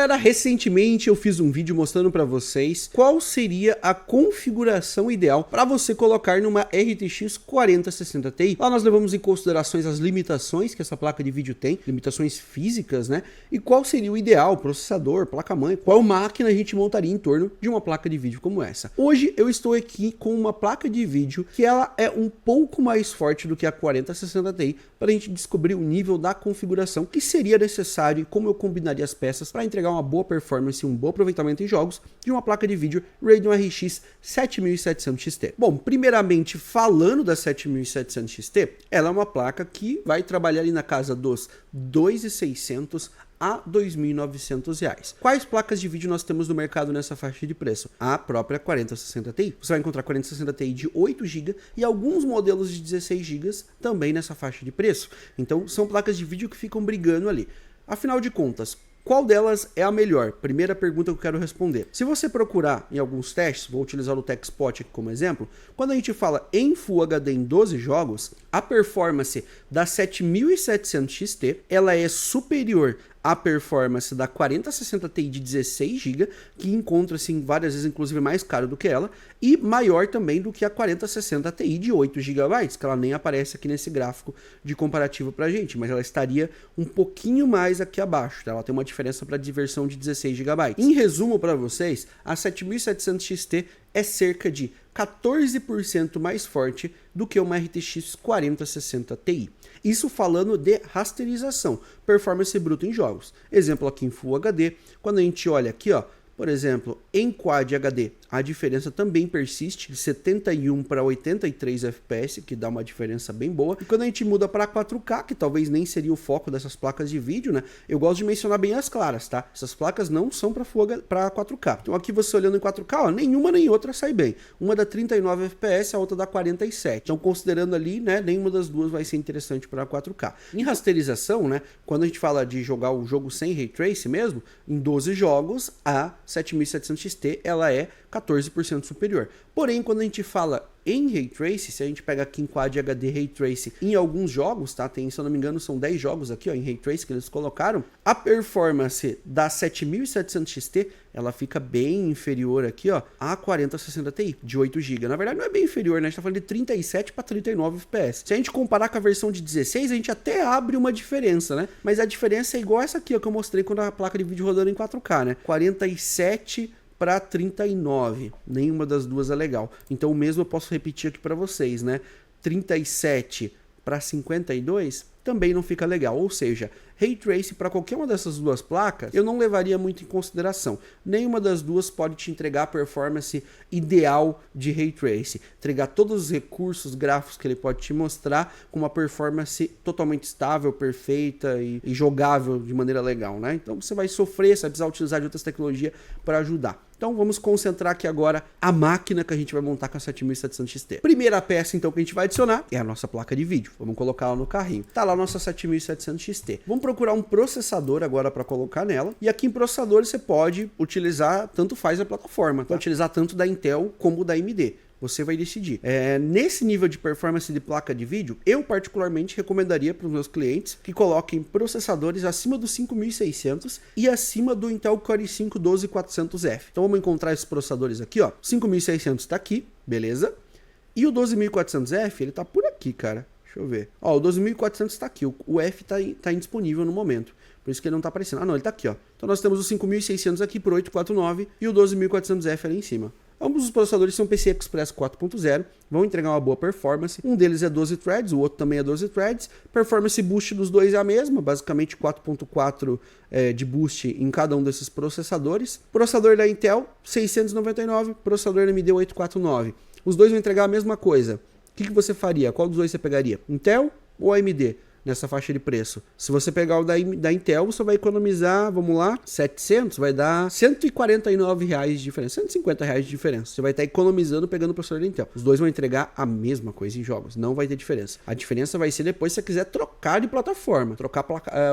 Galera, recentemente eu fiz um vídeo mostrando para vocês qual seria a configuração ideal para você colocar numa RTX 4060 Ti. Lá nós levamos em considerações as limitações que essa placa de vídeo tem, limitações físicas, né? E qual seria o ideal, processador, placa-mãe, qual máquina a gente montaria em torno de uma placa de vídeo como essa. Hoje eu estou aqui com uma placa de vídeo que ela é um pouco mais forte do que a 4060 Ti para a gente descobrir o nível da configuração que seria necessário e como eu combinaria as peças para entregar uma boa performance e um bom aproveitamento em jogos de uma placa de vídeo Radeon RX 7700 XT. Bom, primeiramente falando da 7700 XT, ela é uma placa que vai trabalhar ali na casa dos 2.600 a R$ 2.900. Quais placas de vídeo nós temos no mercado nessa faixa de preço? A própria 4060 Ti. Você vai encontrar 4060 Ti de 8 GB e alguns modelos de 16 GB também nessa faixa de preço. Então são placas de vídeo que ficam brigando ali. Afinal de contas, qual delas é a melhor? Primeira pergunta que eu quero responder. Se você procurar em alguns testes, vou utilizar o TechSpot aqui como exemplo, quando a gente fala em Full HD em 12 jogos, a performance da 7700 XT, ela é superior à performance da 4060 Ti de 16 GB, que encontra-se várias vezes inclusive mais caro do que ela, e maior também do que a 4060 Ti de 8 GB, que ela nem aparece aqui nesse gráfico de comparativo pra gente, mas ela estaria um pouquinho mais aqui abaixo, tá? Ela tem uma diferença para de versão de 16 GB. Em resumo para vocês, a 7700 XT é cerca de 14% mais forte do que uma RTX 4060 Ti. Isso falando de rasterização, performance bruta em jogos. Exemplo aqui em Full HD, quando a gente olha aqui, ó, por exemplo, em Quad HD, a diferença também persiste de 71 para 83 FPS, que dá uma diferença bem boa. E quando a gente muda para 4K, que talvez nem seria o foco dessas placas de vídeo, né? Eu gosto de mencionar bem as claras, tá? Essas placas não são para 4K. Então aqui você olhando em 4K, ó, nenhuma nem outra sai bem. Uma dá 39 FPS, a outra dá 47. Então considerando ali, né, nenhuma das duas vai ser interessante para 4K. Em rasterização, né, quando a gente fala de jogar o jogo sem Ray Tracing mesmo, em 12 jogos, a 7700 XT, ela é 14% superior. Porém, quando a gente fala em Ray Tracing, se a gente pega aqui em Quad HD Ray Tracing em alguns jogos, tá? Tem, se eu não me engano, são 10 jogos aqui, ó, em Ray Tracing que eles colocaram. A performance da 7700 XT, ela fica bem inferior aqui, ó, a 4060 Ti de 8 GB. Na verdade, não é bem inferior, né? A gente tá falando de 37 para 39 FPS. Se a gente comparar com a versão de 16, a gente até abre uma diferença, né? Mas a diferença é igual essa aqui, ó, que eu mostrei quando a placa de vídeo rodando em 4K, né? 47 para 39, nenhuma das duas é legal. Então o mesmo eu posso repetir aqui para vocês, né? 37 para 52 também não fica legal, ou seja, Ray Tracing para qualquer uma dessas duas placas eu não levaria muito em consideração. Nenhuma das duas pode te entregar a performance ideal de Ray Tracing, entregar todos os recursos gráficos que ele pode te mostrar com uma performance totalmente estável, perfeita e jogável de maneira legal, né? Então você vai sofrer, você vai precisar utilizar de outras tecnologias para ajudar. Então vamos concentrar aqui agora a máquina que a gente vai montar com a 7700 XT. Primeira peça então que a gente vai adicionar é a nossa placa de vídeo. Vamos colocar ela no carrinho. Tá lá a nossa 7700 XT. Vamos procurar um processador agora para colocar nela. E aqui em processador você pode utilizar, tanto faz a plataforma, pode utilizar tanto da Intel como da AMD. Você vai decidir. Nesse nível de performance de placa de vídeo, eu particularmente recomendaria para os meus clientes que coloquem processadores acima do 5600 e acima do Intel Core i5 12400F. Então vamos encontrar esses processadores aqui, ó. 5600 está aqui, beleza? E o 12400F, ele tá por aqui, cara. Deixa eu ver. Ó, o 12400 está aqui, o F tá indisponível no momento. Por isso que ele não tá aparecendo. Ah, não, ele tá aqui, ó. Então nós temos o 5600 aqui por 849 e o 12400F ali em cima. Ambos os processadores são PCI Express 4.0, vão entregar uma boa performance. Um deles é 12 threads, o outro também é 12 threads. Performance boost dos dois é a mesma, basicamente 4.4 de boost em cada um desses processadores. Processador da Intel 699, processador da AMD 849. Os dois vão entregar a mesma coisa. O que você faria? Qual dos dois você pegaria? Intel ou AMD? Nessa faixa de preço. Se você pegar o da Intel, você vai economizar, vamos lá, 700, vai dar R$149 de diferença, R$150 de diferença. Você vai estar economizando pegando o processador da Intel. Os dois vão entregar a mesma coisa em jogos, não vai ter diferença. A diferença vai ser depois se você quiser trocar de plataforma, trocar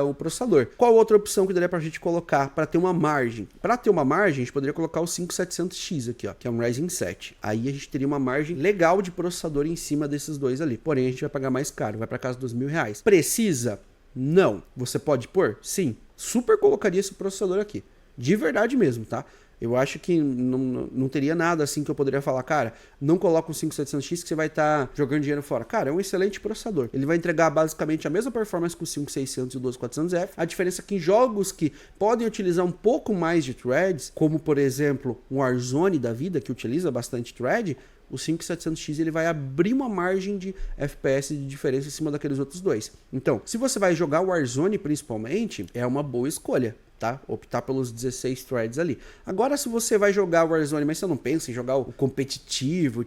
o processador. Qual outra opção que daria pra gente colocar para ter uma margem? Para ter uma margem, a gente poderia colocar o 5700X aqui, ó, que é um Ryzen 7. Aí a gente teria uma margem legal de processador em cima desses dois ali. Porém, a gente vai pagar mais caro, vai para casa dos R$1.000. Precisa? Não. Você pode pôr? Sim. Super colocaria esse processador aqui. De verdade mesmo, tá? Eu acho que não teria nada assim que eu poderia falar, cara, não coloca um 5700X que você vai estar jogando dinheiro fora. Cara, é um excelente processador. Ele vai entregar basicamente a mesma performance que o 5600 e o 12400F. A diferença é que em jogos que podem utilizar um pouco mais de threads, como por exemplo um Warzone da vida, que utiliza bastante thread, o 5700X ele vai abrir uma margem de FPS de diferença em cima daqueles outros dois. Então, se você vai jogar o Warzone principalmente, é uma boa escolha, tá? Optar pelos 16 threads ali. Agora, se você vai jogar o Warzone, mas você não pensa em jogar o competitivo,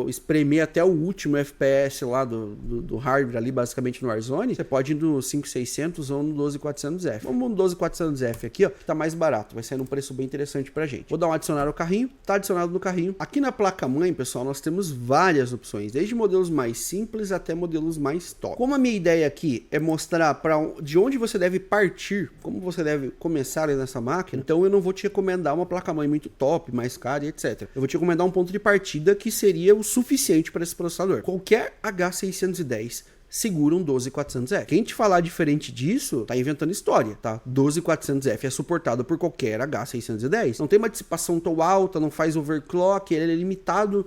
espremer até o último FPS lá do hardware ali, basicamente no Warzone, você pode ir no 5600 ou no 12400F. Vamos no 12400F aqui, ó, que tá mais barato, vai sair num preço bem interessante pra gente. Vou dar um adicionar ao carrinho, tá adicionado no carrinho. Aqui na placa-mãe, pessoal, nós temos várias opções, desde modelos mais simples até modelos mais top. Como a minha ideia aqui é mostrar de onde você deve partir, como você deve começar nessa máquina, então eu não vou te recomendar uma placa-mãe muito top, mais cara e etc. Eu vou te recomendar um ponto de partida que seria o suficiente para esse processador. Qualquer H610 segura um 12400F. Quem te falar diferente disso, tá inventando história, tá? 12400F é suportado por qualquer H610. Não tem uma dissipação tão alta, não faz overclock, ele é limitado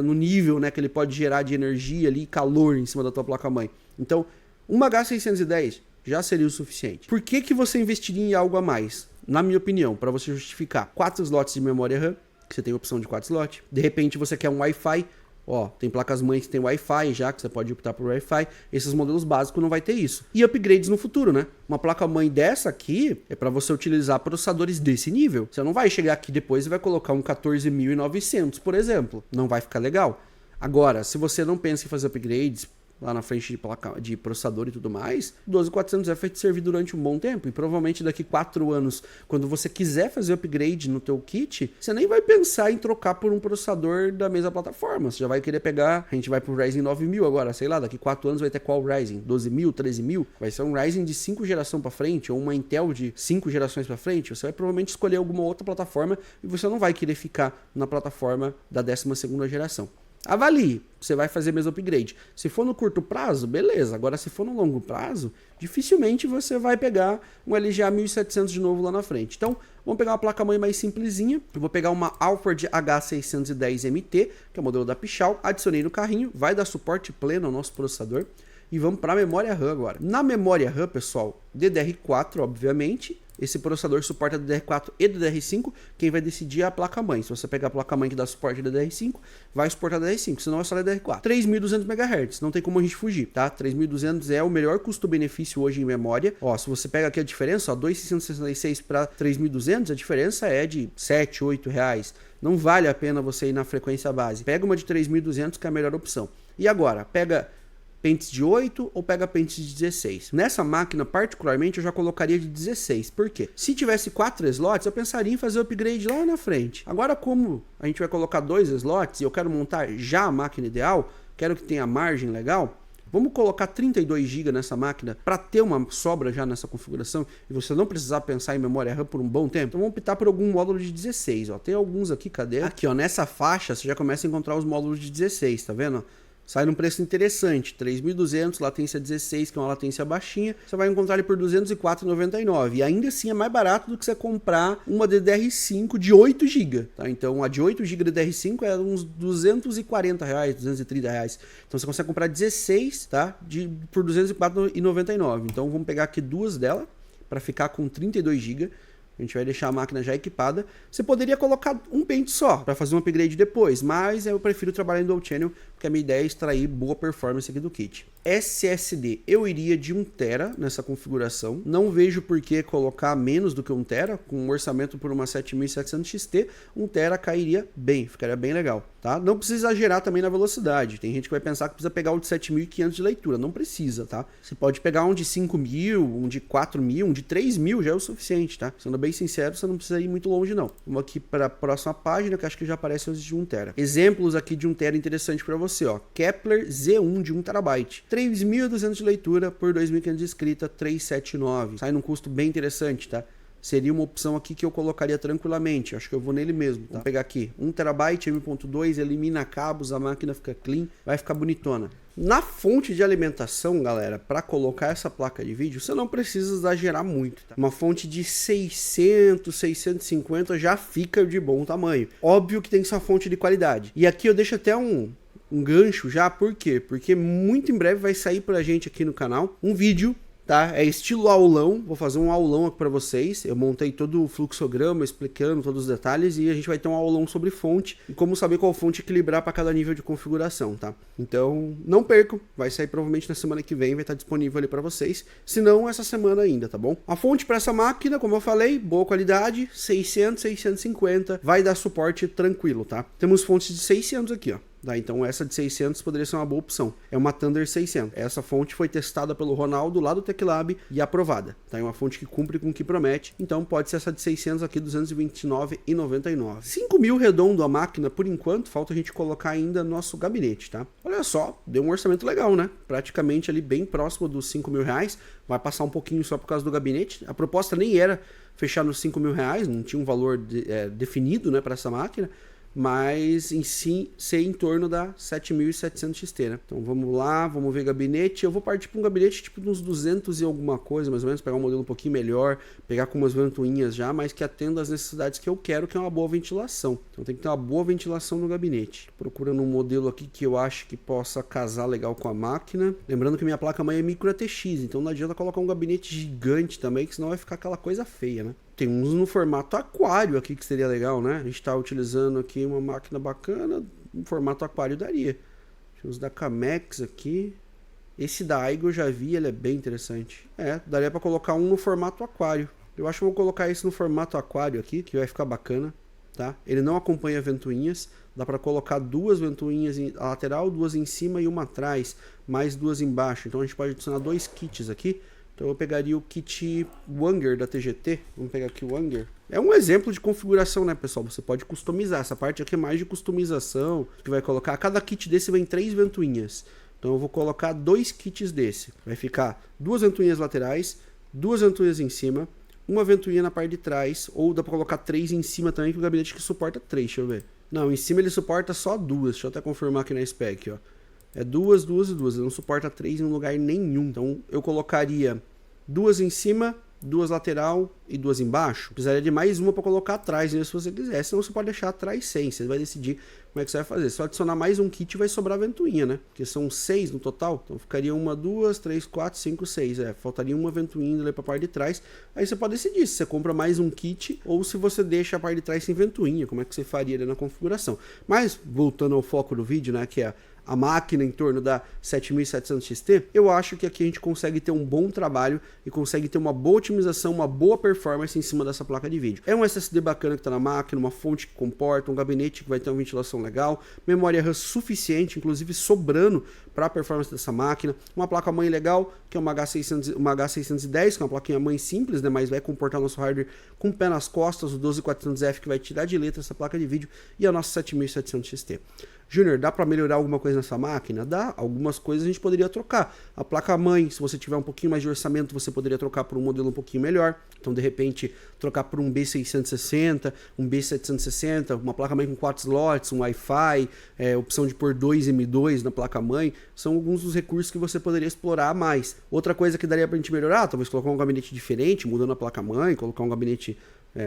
no nível, né, que ele pode gerar de energia ali, calor em cima da tua placa-mãe. Então, uma H610 já seria o suficiente. Por que você investiria em algo a mais? Na minha opinião, para você justificar 4 slots de memória RAM, que você tem a opção de 4 slots. De repente você quer um Wi-Fi, ó, tem placas-mães que tem Wi-Fi já, que você pode optar por Wi-Fi. Esses modelos básicos não vai ter isso. E upgrades no futuro, né? Uma placa-mãe dessa aqui é para você utilizar processadores desse nível. Você não vai chegar aqui depois e vai colocar um 14900, por exemplo. Não vai ficar legal. Agora, se você não pensa em fazer upgrades lá na frente de processador e tudo mais, 12400F vai te servir durante um bom tempo, e provavelmente daqui 4 anos, quando você quiser fazer upgrade no teu kit, você nem vai pensar em trocar por um processador da mesma plataforma, você já vai querer pegar, a gente vai pro Ryzen 9000 agora, sei lá, daqui 4 anos vai ter qual Ryzen? 12000, 13000? Vai ser um Ryzen de 5 gerações para frente, ou uma Intel de 5 gerações para frente, você vai provavelmente escolher alguma outra plataforma, e você não vai querer ficar na plataforma da 12ª geração. Avalie, você vai fazer mesmo upgrade. Se for no curto prazo, beleza. Agora, se for no longo prazo, dificilmente você vai pegar um LGA 1700 de novo lá na frente. Então, vamos pegar uma placa-mãe mais simplesinha. Eu vou pegar uma Alphard H610MT, que é o modelo da Pichau. Adicionei no carrinho, vai dar suporte pleno ao nosso processador. E vamos para a memória RAM agora. Na memória RAM, pessoal, DDR4, obviamente. Esse processador suporta DDR4 e DDR5, quem vai decidir é a placa-mãe. Se você pegar a placa-mãe que dá suporte a DDR5, vai suportar DDR5, senão é só DDR4. 3.200 MHz, não tem como a gente fugir, tá? 3.200 é o melhor custo-benefício hoje em memória. Ó, se você pega aqui a diferença, ó, 2.666 para 3.200, a diferença é de 7, 8 reais. Não vale a pena você ir na frequência base. Pega uma de 3.200 que é a melhor opção. E agora, pega pentes de 8 ou pega pentes de 16. Nessa máquina, particularmente, eu já colocaria de 16. Por quê? Se tivesse 4 slots, eu pensaria em fazer o upgrade lá na frente. Agora, como a gente vai colocar 2 slots e eu quero montar já a máquina ideal, quero que tenha margem legal, vamos colocar 32 GB nessa máquina para ter uma sobra já nessa configuração e você não precisar pensar em memória RAM por um bom tempo. Então vamos optar por algum módulo de 16. Ó. Tem alguns aqui, cadê? Aqui, ó, nessa faixa você já começa a encontrar os módulos de 16, tá vendo? Sai num preço interessante, 3.200, latência 16, que é uma latência baixinha, você vai encontrar ele por R$ 204,99. E ainda assim é mais barato do que você comprar uma DDR5 de 8 GB, tá? Então a de 8 GB DDR5 é uns R$240, R$230. Então você consegue comprar 16, tá? Por R$ 204,99. Então vamos pegar aqui duas dela para ficar com 32 GB. A gente vai deixar a máquina já equipada. Você poderia colocar um pente só para fazer um upgrade depois, mas eu prefiro trabalhar em dual channel, porque a minha ideia é extrair boa performance aqui do kit. SSD, eu iria de 1 TB nessa configuração. Não vejo por que colocar menos do que 1 TB. Com um orçamento por uma 7700 XT, 1 TB cairia bem, ficaria bem legal, tá? Não precisa exagerar também na velocidade. Tem gente que vai pensar que precisa pegar o de 7500 de leitura. Não precisa, tá? Você pode pegar um de 5000, um de 4000, um de 3000, já é o suficiente, tá? Sendo bem sincero, você não precisa ir muito longe, não. Vamos aqui para a próxima página, que acho que já aparece os de 1 TB. Exemplos aqui de 1 TB interessante para você, ó. Kepler Z1 de 1 TB. 3.200 de leitura por 2.500 de escrita, 379. Sai num custo bem interessante, tá? seria uma opção aqui que eu colocaria tranquilamente. Acho que eu vou nele mesmo, tá? Vou pegar aqui 1 TB, M.2, elimina cabos, a máquina fica clean, vai ficar bonitona. Na fonte de alimentação, galera, para colocar essa placa de vídeo, você não precisa exagerar muito, tá? Uma fonte de 600, 650 já fica de bom tamanho. Óbvio que tem que ser uma fonte de qualidade. E aqui eu deixo até um gancho já, por quê? Porque muito em breve vai sair pra gente aqui no canal um vídeo, tá? É estilo aulão, vou fazer um aulão aqui para vocês. Eu montei todo o fluxograma explicando todos os detalhes e a gente vai ter um aulão sobre fonte e como saber qual fonte equilibrar para cada nível de configuração, tá? Então, não percam, vai sair provavelmente na semana que vem, vai estar disponível ali para vocês, se não essa semana ainda, tá bom? A fonte para essa máquina, como eu falei, boa qualidade, 600, 650, vai dar suporte tranquilo, tá? Temos fontes de 600 aqui, ó. Tá, então essa de 600 poderia ser uma boa opção. É uma Thunder 600. Essa fonte foi testada pelo Ronaldo lá do TechLab e aprovada. Tá? É uma fonte que cumpre com o que promete. Então pode ser essa de 600 aqui, R$ 229,99. 5.000 redondo a máquina, por enquanto, falta a gente colocar ainda no nosso gabinete, tá? Olha só, deu um orçamento legal, né? Praticamente ali bem próximo dos R$ 5.000. Vai passar um pouquinho só por causa do gabinete. A proposta nem era fechar nos R$ 5.000, não tinha um valor definido, né, para essa máquina. Mas em si ser em torno da 7.700 XT, né? Então vamos lá, vamos ver gabinete. Eu vou partir para um gabinete tipo uns 200 e alguma coisa, mais ou menos, pegar um modelo um pouquinho melhor, pegar com umas ventoinhas já, mas que atenda às necessidades que eu quero, que é uma boa ventilação. Então tem que ter uma boa ventilação no gabinete. Procurando um modelo aqui que eu acho que possa casar legal com a máquina. Lembrando que minha placa-mãe é micro ATX, então não adianta colocar um gabinete gigante também, que senão vai ficar aquela coisa feia, né? Tem uns no formato aquário aqui que seria legal, né? A gente tá utilizando aqui uma máquina bacana, no formato aquário daria. Tem uns da Camex aqui. Esse da Aigo eu já vi, ele é bem interessante. Daria pra colocar um no formato aquário. Eu acho que eu vou colocar esse no formato aquário aqui, que vai ficar bacana, tá? Ele não acompanha ventoinhas. Dá pra colocar 2 ventoinhas na lateral, 2 em cima e uma atrás, mais 2 embaixo. Então a gente pode adicionar 2 kits aqui. Então eu pegaria o kit Wanger da TGT. Vamos pegar aqui o Wanger. É um exemplo de configuração, né, pessoal? Você pode customizar. Essa parte aqui é mais de customização. Que vai colocar. Cada kit desse vem 3 ventoinhas. Então eu vou colocar 2 kits desse. Vai ficar 2 ventoinhas laterais, 2 ventoinhas em cima, uma ventoinha na parte de trás. Ou dá pra colocar 3 em cima também, que o gabinete que suporta 3. Deixa eu ver. Não, em cima ele suporta só 2. Deixa eu até confirmar aqui na spec, ó. É 2, 2 e 2. Ele não suporta 3 em lugar nenhum. Então eu colocaria 2 em cima, 2 lateral e 2 embaixo. Precisaria de mais uma para colocar atrás, né, se você quiser. Senão você pode deixar atrás sem. Você vai decidir como é que você vai fazer. Se eu adicionar mais um kit, vai sobrar ventoinha, né? Porque são 6 no total. Então ficaria 1, 2, 3, 4, 5, 6. Faltaria uma ventoinha ali para a parte de trás. Aí você pode decidir se você compra mais um kit ou se você deixa a parte de trás sem ventoinha. Como é que você faria ali na configuração. Mas, voltando ao foco do vídeo, né? Que é a máquina em torno da 7700 XT, eu acho que aqui a gente consegue ter um bom trabalho e consegue ter uma boa otimização, uma boa performance em cima dessa placa de vídeo. É um SSD bacana que está na máquina, uma fonte que comporta, um gabinete que vai ter uma ventilação legal, memória RAM suficiente, inclusive sobrando para a performance dessa máquina, uma placa-mãe legal, que é uma H610, que é uma plaquinha-mãe simples, né, mas vai comportar nosso hardware com o pé nas costas, o 12400F que vai tirar de letra essa placa de vídeo e a nossa 7700 XT. Júnior, dá para melhorar alguma coisa nessa máquina? Dá, algumas coisas a gente poderia trocar. A placa-mãe, se você tiver um pouquinho mais de orçamento, você poderia trocar por um modelo um pouquinho melhor. Então, de repente, trocar por um B660, um B760, uma placa-mãe com 4 slots, um Wi-Fi, opção de pôr 2 M2 na placa-mãe. São alguns dos recursos que você poderia explorar mais. Outra coisa que daria pra gente melhorar, talvez colocar um gabinete diferente, mudando a placa-mãe, colocar um gabinete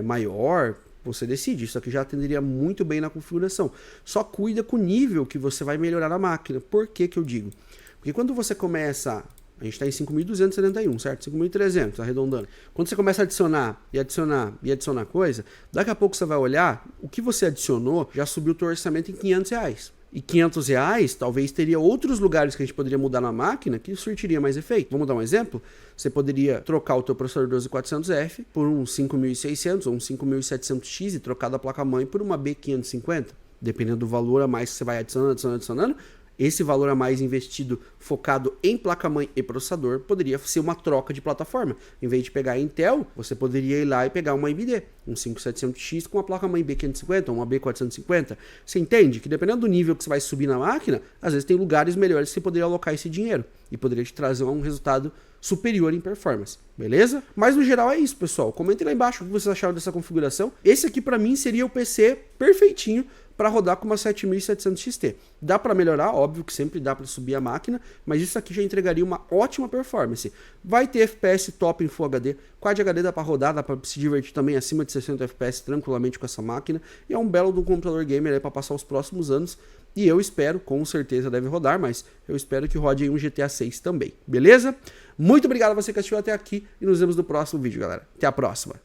maior. Você decide, isso aqui já atenderia muito bem na configuração. Só cuida com o nível que você vai melhorar na máquina. Por que que eu digo? Porque quando você começa... A gente está em 5.271, certo? 5.300, arredondando. Quando você começa a adicionar e adicionar e adicionar coisa, daqui a pouco você vai olhar, o que você adicionou já subiu o teu orçamento em R$500. E R$500 talvez teria outros lugares que a gente poderia mudar na máquina que surtiria mais efeito. Vamos dar um exemplo? Você poderia trocar o teu processador 12400F por um 5600 ou um 5700X e trocar da placa-mãe por uma B550. Dependendo do valor a mais que você vai adicionando. Esse valor a mais investido focado em placa-mãe e processador poderia ser uma troca de plataforma. Em vez de pegar a Intel, você poderia ir lá e pegar uma AMD, um 5700X com a placa-mãe B550 ou uma B450. Você entende que dependendo do nível que você vai subir na máquina, às vezes tem lugares melhores que você poderia alocar esse dinheiro e poderia te trazer um resultado superior em performance, beleza? Mas no geral é isso, pessoal. Comentem lá embaixo o que vocês acharam dessa configuração. Esse aqui para mim seria o PC perfeitinho para rodar com uma 7700 XT. Dá para melhorar, óbvio que sempre dá para subir a máquina, mas isso aqui já entregaria uma ótima performance. Vai ter FPS top em Full HD, Quad HD dá para rodar, dá para se divertir também acima de 60 FPS tranquilamente com essa máquina, e é um belo do computador gamer para passar os próximos anos, e eu espero, com certeza deve rodar, mas eu espero que rode aí um GTA 6 também, beleza? Muito obrigado a você que assistiu até aqui, e nos vemos no próximo vídeo, galera. Até a próxima!